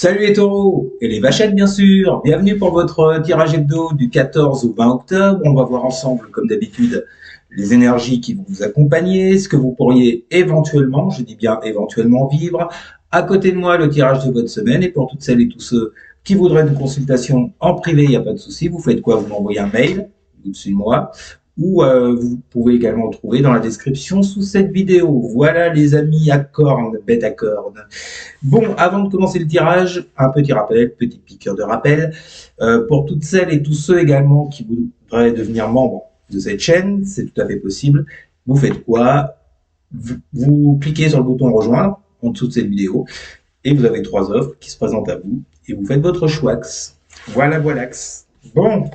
Salut les taureaux et les vachettes bien sûr, bienvenue pour votre tirage hebdo du 14 au 20 octobre. On va voir ensemble comme d'habitude les énergies qui vont vous accompagner, ce que vous pourriez éventuellement, je dis bien éventuellement vivre. À côté de moi le tirage de votre semaine et pour toutes celles et tous ceux qui voudraient une consultation en privé, il n'y a pas de souci, vous faites quoi? Vous m'envoyez un mail au-dessus de moi ou vous pouvez également le trouver dans la description sous cette vidéo. Voilà les amis à cornes, bêtes à cornes. Bon, avant de commencer le tirage, un petit rappel, petite piqûre de rappel. Pour toutes celles et tous ceux également qui voudraient devenir membres de cette chaîne, c'est tout à fait possible. Vous faites quoi? Vous cliquez sur le bouton rejoindre en dessous de cette vidéo et vous avez 3 offres qui se présentent à vous et vous faites votre choix. Voilà, voilà. Bon,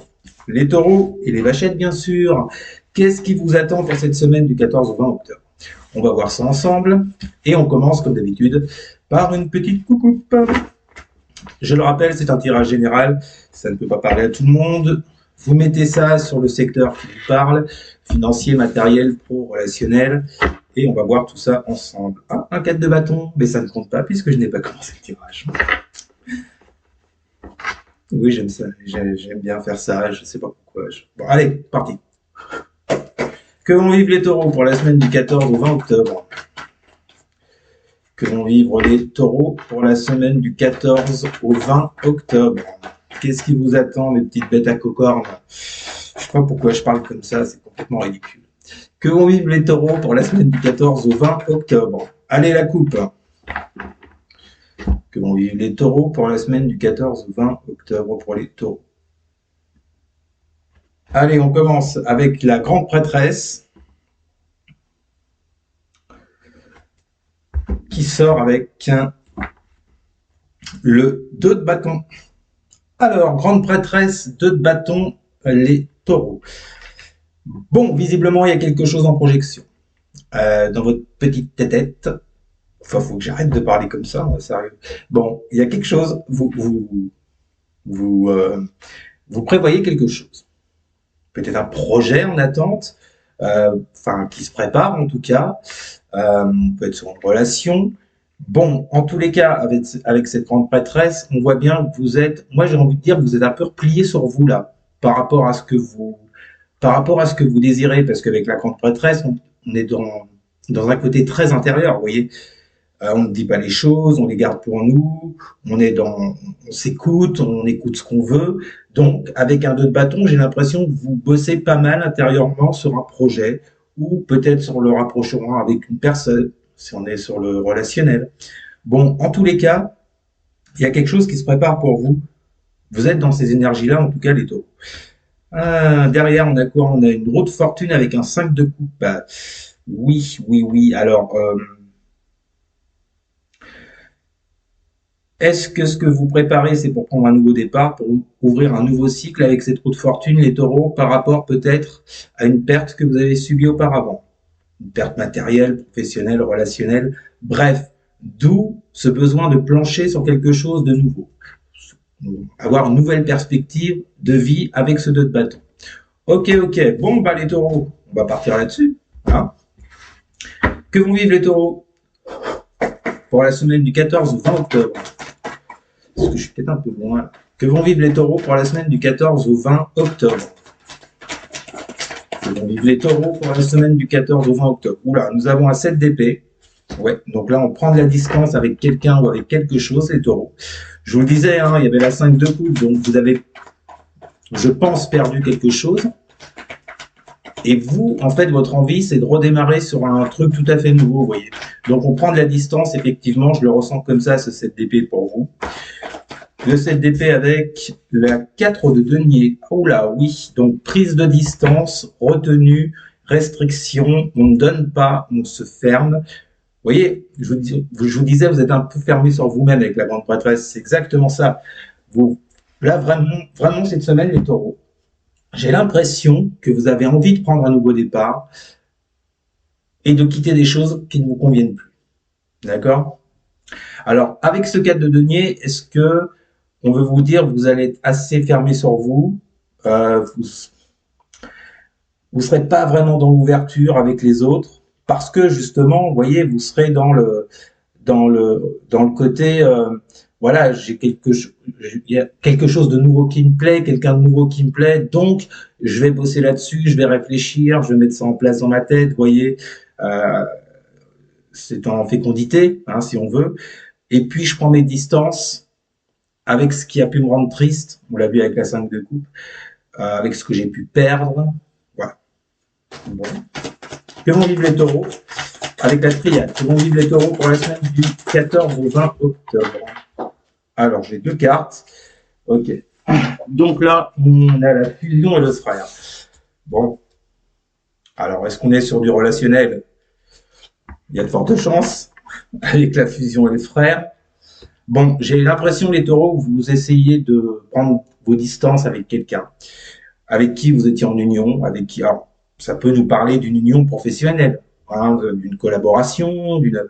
les taureaux et les vachettes bien sûr. Qu'est-ce qui vous attend pour cette semaine du 14 au 20 octobre? On va voir ça ensemble et on commence comme d'habitude par une petite coucoupe. Je le rappelle, c'est un tirage général, ça ne peut pas parler à tout le monde. Vous mettez ça sur le secteur qui vous parle, financier, matériel, pro, relationnel, et on va voir tout ça ensemble. Ah, un 4 de bâton, mais ça ne compte pas puisque je n'ai pas commencé le tirage. Oui, j'aime ça, j'aime bien faire ça, je ne sais pas pourquoi. Bon, allez, parti. Que vont vivre les taureaux pour la semaine du 14 au 20 octobre? Que vont vivre les taureaux pour la semaine du 14 au 20 octobre? Qu'est-ce qui vous attend, mes petites bêtes à cocornes? Je sais pas pourquoi je parle comme ça, c'est complètement ridicule. Que vont vivre les taureaux pour la semaine du 14 au 20 octobre? Allez, la coupe. Que vont vivre les taureaux pour la semaine du 14 au 20 octobre pour les taureaux? Allez, on commence avec la grande prêtresse qui sort avec le 2 de bâton. Alors, grande prêtresse, 2 de bâton, les taureaux. Bon, visiblement, il y a quelque chose en projection. Dans votre petite tête. Enfin, faut que j'arrête de parler comme ça, sérieux. Bon, il y a quelque chose, vous prévoyez quelque chose. Peut-être un projet en attente, qui se prépare en tout cas. Peut être sur une relation. Bon, en tous les cas, avec cette grande prêtresse, on voit bien que vous êtes, moi j'ai envie de dire, vous êtes un peu replié sur vous là, par rapport à ce que vous désirez, parce qu'avec la grande prêtresse, on est dans un côté très intérieur, vous voyez. On ne dit pas les choses, on les garde pour nous, on s'écoute, on écoute ce qu'on veut. Donc, avec un 2 de bâton, j'ai l'impression que vous bossez pas mal intérieurement sur un projet, ou peut-être sur le rapprochement avec une personne, si on est sur le relationnel. Bon, en tous les cas, il y a quelque chose qui se prépare pour vous. Vous êtes dans ces énergies-là, en tout cas les taureaux. Derrière, on a quoi? On a une roue de fortune avec un 5 de coupe. Oui. Alors, est-ce que ce que vous préparez, c'est pour prendre un nouveau départ, pour ouvrir un nouveau cycle avec cette roue de fortune, les taureaux, par rapport peut-être à une perte que vous avez subie auparavant? Une perte matérielle, professionnelle, relationnelle, bref, d'où ce besoin de plancher sur quelque chose de nouveau. Avoir une nouvelle perspective de vie avec ce 2 de bâton. Ok, bon, les taureaux, on va partir là-dessus. Hein. Que vont vivre les taureaux pour la semaine du 14 au 20 octobre? Parce que je suis peut-être un peu loin. Que vont vivre les taureaux pour la semaine du 14 au 20 octobre? Que vont vivre les taureaux pour la semaine du 14 au 20 octobre? Oula, nous avons un 7 d'épée. Ouais, donc là, on prend de la distance avec quelqu'un ou avec quelque chose, les taureaux. Je vous le disais, il y avait la 5 de coupe, donc vous avez, je pense, perdu quelque chose. Et vous, en fait, votre envie, c'est de redémarrer sur un truc tout à fait nouveau, vous voyez. Donc, on prend de la distance, effectivement, je le ressens comme ça, ce 7 d'épée pour vous. Le 7 d'épée avec la 4 de denier. Oh là, oui. Donc, prise de distance, retenue, restriction, on ne donne pas, on se ferme. Vous voyez, je vous disais, vous êtes un peu fermé sur vous-même avec la grande prêtresse. C'est exactement ça. Là, vraiment, cette semaine, les taureaux, j'ai l'impression que vous avez envie de prendre un nouveau départ et de quitter des choses qui ne vous conviennent plus. D'accord? Alors, avec ce 4 de denier, est-ce que on veut vous dire que vous allez être assez fermé sur vous, vous serez pas vraiment dans l'ouverture avec les autres, parce que justement, vous voyez, vous serez dans le côté voilà, il y a quelque chose de nouveau qui me plaît, quelqu'un de nouveau qui me plaît, donc je vais bosser là-dessus, je vais réfléchir, je vais mettre ça en place dans ma tête, vous voyez, euh, c'est en fécondité, hein, si on veut, et puis je prends mes distances avec ce qui a pu me rendre triste, on l'a vu avec la 5 de coupe, avec ce que j'ai pu perdre, voilà. Bon. Que vont vivre les taureaux avec la triade? Que vont vivre les taureaux pour la semaine du 14 au 20 octobre? Alors, j'ai deux cartes. Ok. Donc là, on a la fusion et le frère. Bon. Alors, est-ce qu'on est sur du relationnel? Il y a de fortes chances avec la fusion et le frère. Bon, j'ai l'impression, les taureaux, que vous essayez de prendre vos distances avec quelqu'un, avec qui vous étiez en union, avec qui. Alors, ça peut nous parler d'une union professionnelle, hein, d'une collaboration, d'une.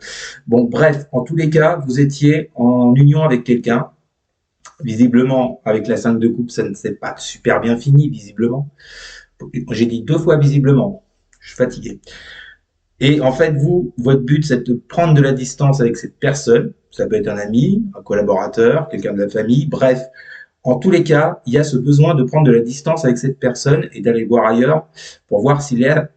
Bon, bref, en tous les cas, vous étiez en union avec quelqu'un. Visiblement, avec la 5 de coupe, ça ne s'est pas super bien fini, visiblement. J'ai dit 2 fois visiblement. Je suis fatigué. Et en fait, vous, votre but, c'est de prendre de la distance avec cette personne. Ça peut être un ami, un collaborateur, quelqu'un de la famille. Bref, en tous les cas, il y a ce besoin de prendre de la distance avec cette personne et d'aller voir ailleurs pour voir si l'herbe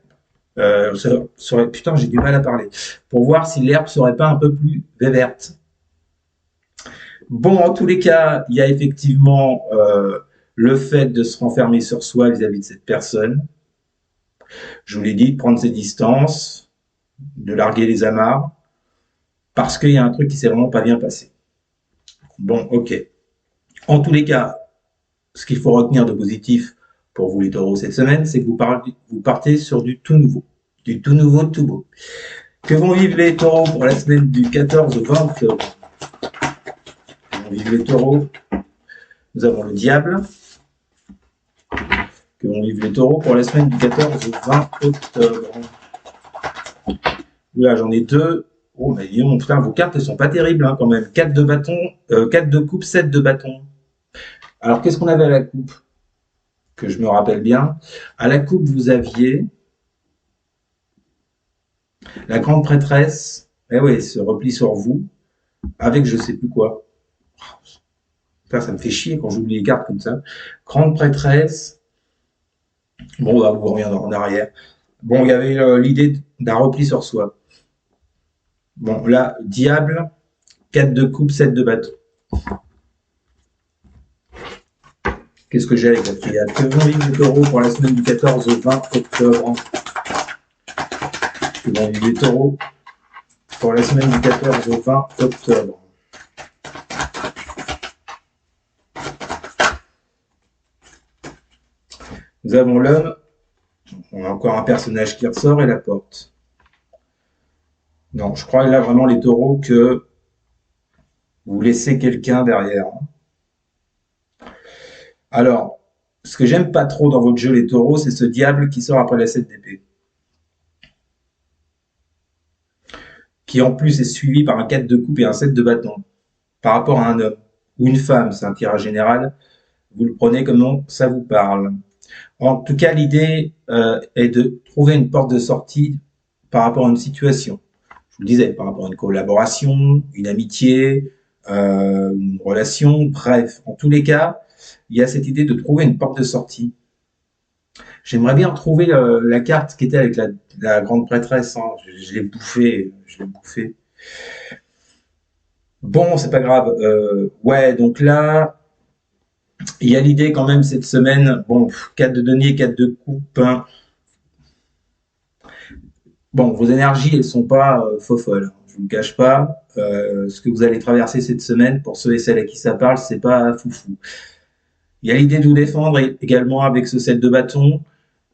putain, j'ai du mal à parler. Pour voir si l'herbe serait pas un peu plus verte. Bon, en tous les cas, il y a effectivement le fait de se renfermer sur soi vis-à-vis de cette personne. Je vous l'ai dit, de prendre ses distances, de larguer les amarres, parce qu'il y a un truc qui s'est vraiment pas bien passé. Bon, ok. En tous les cas, ce qu'il faut retenir de positif pour vous les taureaux cette semaine, c'est que vous partez sur du tout nouveau. Du tout nouveau, tout beau. Que vont vivre les taureaux pour la semaine du 14 au 20 octobre? Que vont vivre les taureaux? Nous avons le diable. Que vont vivre les taureaux pour la semaine du 14 au 20 octobre? Là, j'en ai deux. Oh, mais dis donc, frère, vos cartes, elles sont pas terribles, hein, quand même. 4 de bâton, 4 de coupe, 7 de bâton. Alors, qu'est-ce qu'on avait à la coupe? Que je me rappelle bien. À la coupe, vous aviez la grande prêtresse. Eh oui, se replie sur vous, avec je sais plus quoi. Putain, ça me fait chier quand j'oublie les cartes comme ça. Grande prêtresse. Bon, bah, vous reviendrez en arrière. Bon, il y avait l'idée d'un repli sur soi. Bon, là, diable, 4 de coupe, 7 de bâton. Qu'est-ce que j'ai avec la triade? Que vont vivre les taureaux pour la semaine du 14 au 20 octobre? Que vont vivre les taureaux pour la semaine du 14 au 20 octobre? Nous avons l'homme. On a encore un personnage qui ressort et la porte. Non, je crois là vraiment les taureaux que vous laissez quelqu'un derrière. Alors, ce que j'aime pas trop dans votre jeu, les taureaux, c'est ce diable qui sort après la 7 d'épée. Qui en plus est suivi par un 4 de coupe et un 7 de bâton. Par rapport à un homme ou une femme, c'est un tirage général. Vous le prenez comme ça vous parle. En tout cas, l'idée est de trouver une porte de sortie par rapport à une situation. Je vous le disais, par rapport à une collaboration, une amitié, une relation, bref. En tous les cas, il y a cette idée de trouver une porte de sortie. J'aimerais bien retrouver la carte qui était avec la grande prêtresse. Hein. Je l'ai bouffée, je l'ai bouffée. Bon, c'est pas grave. Ouais, donc là, il y a l'idée quand même cette semaine. Bon, 4 de denier, 4 de coupe. Hein. Bon, vos énergies, elles sont pas faux folles. Je vous le cache pas. Ce que vous allez traverser cette semaine, pour ceux et celles à qui ça parle, c'est pas foufou. Il y a l'idée de vous défendre également avec ce 7 de bâton.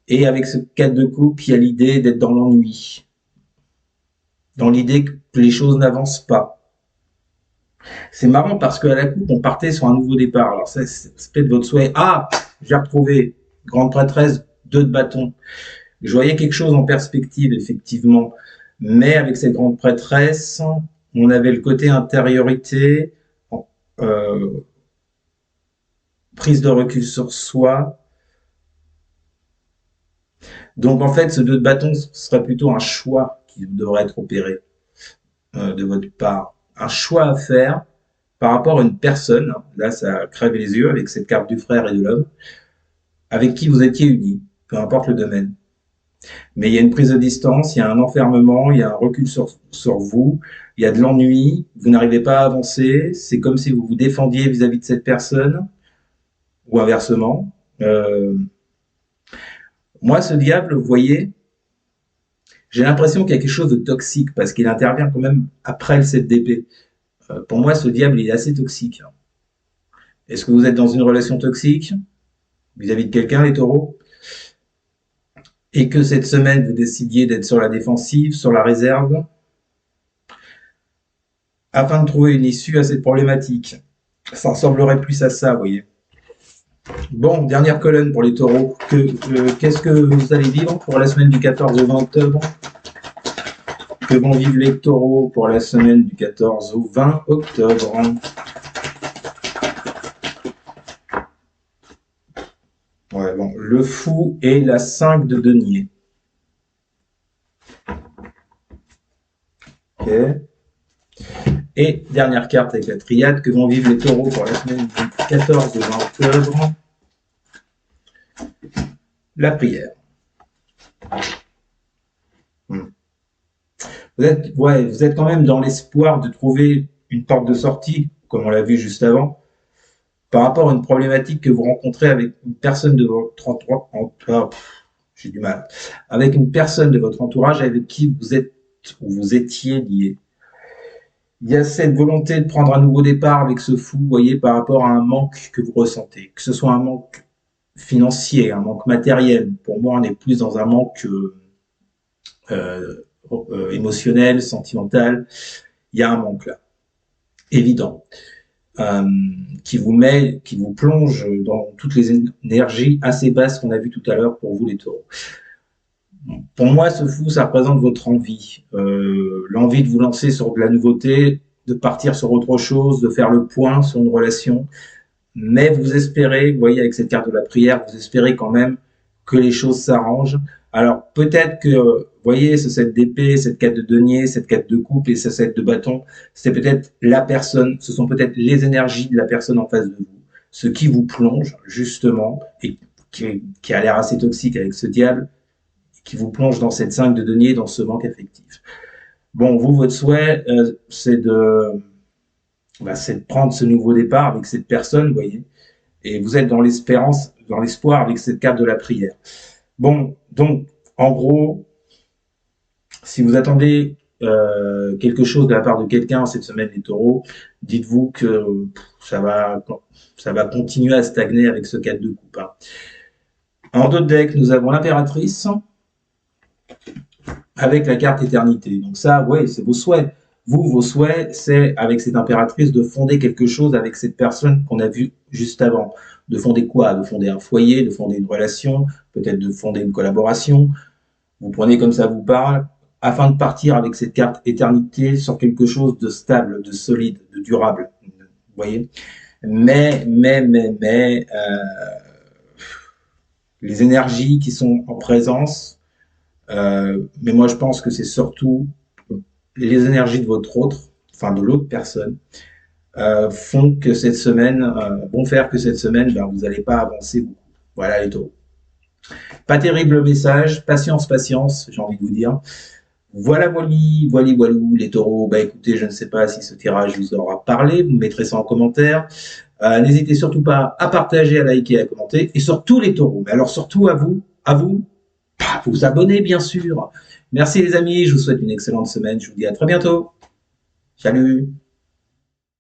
Et avec ce 4 de coupe, il y a l'idée d'être dans l'ennui. Dans l'idée que les choses n'avancent pas. C'est marrant parce qu'à la coupe, on partait sur un nouveau départ. Alors, c'est peut-être votre souhait. Ah, j'ai retrouvé. Grande prêtresse, 2 de bâton. Je voyais quelque chose en perspective, effectivement. Mais avec cette grande prêtresse, on avait le côté intériorité, prise de recul sur soi. Donc, en fait, ce 2 de bâton serait plutôt un choix qui devrait être opéré de votre part. Un choix à faire par rapport à une personne, là ça crève les yeux avec cette carte du frère et de l'homme, avec qui vous étiez unis, peu importe le domaine. Mais il y a une prise de distance, il y a un enfermement, il y a un recul sur vous, il y a de l'ennui, vous n'arrivez pas à avancer, c'est comme si vous vous défendiez vis-à-vis de cette personne, ou inversement. Moi, ce diable, vous voyez, j'ai l'impression qu'il y a quelque chose de toxique, parce qu'il intervient quand même après le 7 d'épée. Pour moi, ce diable, il est assez toxique. Est-ce que vous êtes dans une relation toxique vis-à-vis de quelqu'un, les taureaux? Et que cette semaine, vous décidiez d'être sur la défensive, sur la réserve, afin de trouver une issue à cette problématique. Ça ressemblerait plus à ça, vous voyez. Bon, dernière colonne pour les taureaux. Qu'est-ce que vous allez vivre pour la semaine du 14 au 20 octobre? Que vont vivre les taureaux pour la semaine du 14 au 20 octobre? Ouais, bon, le fou et la 5 de denier. Ok. Et dernière carte avec la triade, que vont vivre les taureaux pour la semaine du 14 au 20 octobre? La prière. Vous êtes quand même dans l'espoir de trouver une porte de sortie, comme on l'a vu juste avant, par rapport à une problématique que vous rencontrez avec une personne de votre entourage. J'ai du mal. Avec une personne de votre entourage avec qui vous êtes ou vous étiez lié. Il y a cette volonté de prendre un nouveau départ avec ce fou, vous voyez, par rapport à un manque que vous ressentez, que ce soit un manque financier, un manque matériel. Pour moi, on est plus dans un manque émotionnel, sentimental. Il y a un manque là, évident, qui vous plonge dans toutes les énergies assez basses qu'on a vues tout à l'heure pour vous les taureaux. Pour moi, ce fou, ça représente votre envie, l'envie de vous lancer sur de la nouveauté, de partir sur autre chose, de faire le point sur une relation. Mais vous espérez, vous voyez, avec cette carte de la prière, vous espérez quand même que les choses s'arrangent. Alors peut-être que, vous voyez, ce 7 d'épée, cette 4 de denier, cette 4 de coupe et ce 7 de bâton, c'est peut-être la personne, ce sont peut-être les énergies de la personne en face de vous, ce qui vous plonge justement, et qui a l'air assez toxique avec ce diable, qui vous plonge dans cette 5 de denier, dans ce manque affectif. Bon, vous, votre souhait, c'est de prendre ce nouveau départ avec cette personne, vous voyez, et vous êtes dans l'espérance, dans l'espoir avec cette carte de la prière. Bon, donc, en gros, si vous attendez quelque chose de la part de quelqu'un cette semaine, les taureaux, dites-vous que ça va continuer à stagner avec ce 4 de coupe. Hein. En d'autres decks, nous avons l'impératrice, avec la carte éternité. Donc ça, ouais, c'est vos souhaits. Vous, vos souhaits, c'est avec cette impératrice de fonder quelque chose avec cette personne qu'on a vue juste avant. De fonder quoi? De fonder un foyer, de fonder une relation, peut-être de fonder une collaboration. Vous prenez comme ça vous parle, afin de partir avec cette carte éternité sur quelque chose de stable, de solide, de durable. Vous voyez? Mais, les énergies qui sont en présence, mais moi je pense que c'est surtout les énergies de votre autre, enfin de l'autre personne, font que cette semaine, vont faire que cette semaine, ben, vous n'allez pas avancer beaucoup. Voilà les taureaux. Pas terrible message, patience, patience, j'ai envie de vous dire. Voilà, voilou, les taureaux. Bah écoutez, je ne sais pas si ce tirage vous aura parlé, vous me mettrez ça en commentaire. N'hésitez surtout pas à partager, à liker, à commenter. Et surtout les taureaux, mais alors surtout à vous abonner bien sûr. Merci les amis, je vous souhaite une excellente semaine, je vous dis à très bientôt. Salut!